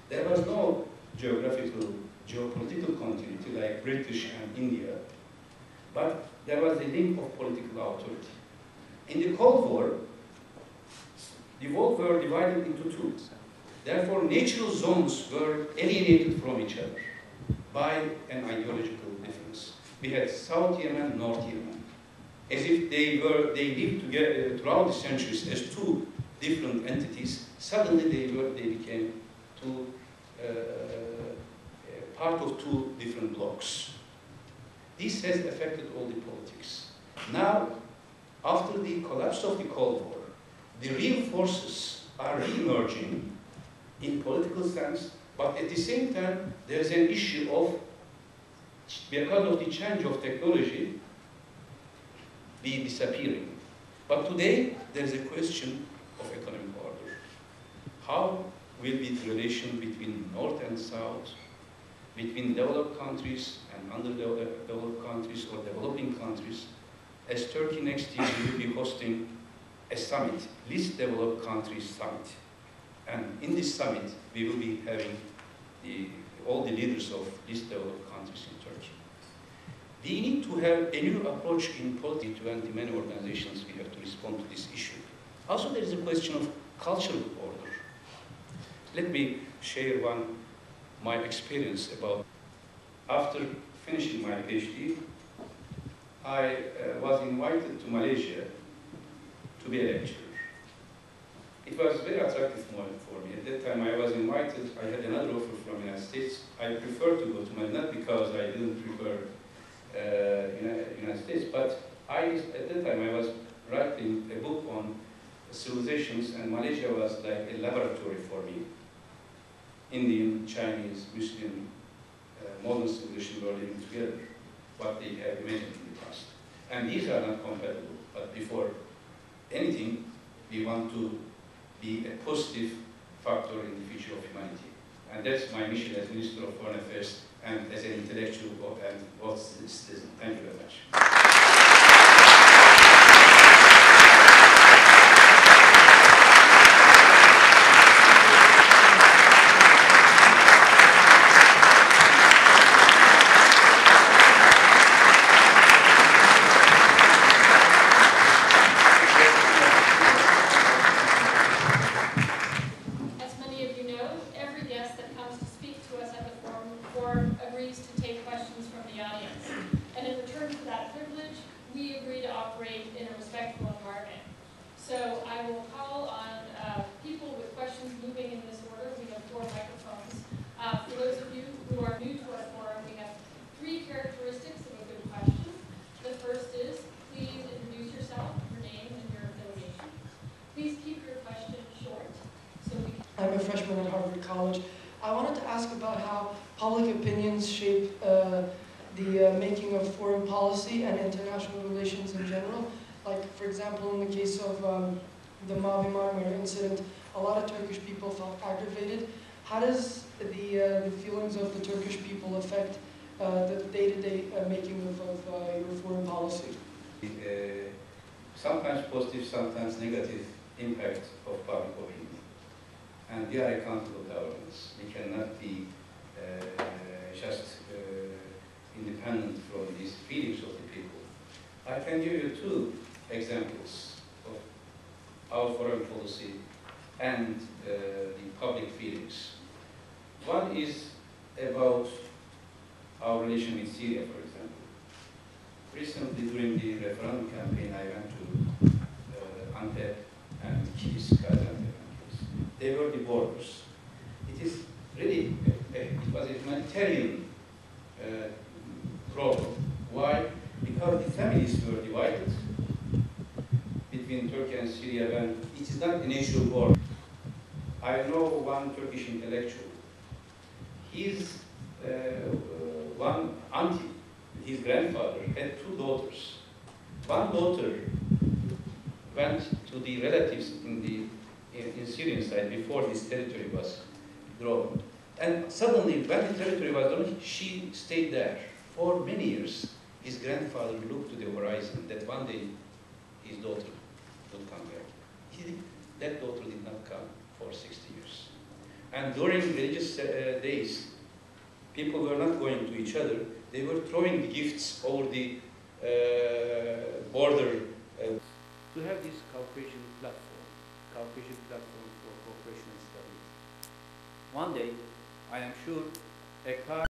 There was no geographical, geopolitical continuity like British and India, but there was a link of political authority. In the Cold War, the world were divided into two. Therefore, natural zones were alienated from each other by an ideological difference. We had South Yemen, North Yemen, as if they lived together throughout the centuries as two different entities. Suddenly, they became part of two different blocks. This has affected all the politics. Now, after the collapse of the Cold War, the real forces are re-emerging in political sense, but at the same time, there's an issue of, because of the change of technology, be disappearing. But today, there's a question of economic order. How will be the relation between North and South, between developed countries and underdeveloped countries or developing countries, as Turkey next year will be hosting a summit, least developed countries summit. And in this summit, we will be having all the leaders of least developed countries in Turkey. We need to have a new approach in politics and the many organizations we have to respond to this issue. Also, there is a question of cultural order. Let me share my experience about. After finishing my PhD, I was invited to Malaysia to be a lecturer. It was a very attractive moment for me. At that time I was invited, I had another offer from the United States. I preferred to go to Malaysia, not because I didn't prefer United States, but at that time I was writing a book on civilizations, and Malaysia was like a laboratory for me. Indian, Chinese, Muslim, modern civilization were living together, what they have imagined in the past. And these are not compatible, but before anything, we want to be a positive factor in the future of humanity. And that's my mission as Minister of Foreign Affairs and as an intellectual and world citizen. Thank you very much. I'm a freshman at Harvard College. I wanted to ask about how public opinions shape the making of foreign policy and international relations in general. Like, for example, in the case of the Mavi Marmara incident, a lot of Turkish people felt aggravated. How does the feelings of the Turkish people affect the day-to-day making of your foreign policy? Sometimes positive, sometimes negative impact of public opinion. And we are accountable governments. We cannot be just independent from these feelings of the people. I can give you two examples of our foreign policy and the public feelings. One is about our relation with Syria, for example. Recently, during the referendum campaign, I went to Antep and Kilis, Gaziantep. They were the borders. It is really, it was a humanitarian problem. Why? Because the families were divided between Turkey and Syria, and it is not a natural border. I know one Turkish intellectual. His one auntie, his grandfather, had two daughters. One daughter went to the relatives in Syrian side before this territory was drawn. And suddenly, when the territory was drawn, she stayed there. For many years, his grandfather looked to the horizon that one day his daughter would come back. That daughter did not come for 60 years. And during religious days, people were not going to each other. They were throwing the gifts over the border. To have this cooperation platform for cooperation and stability. One day, I am sure, a car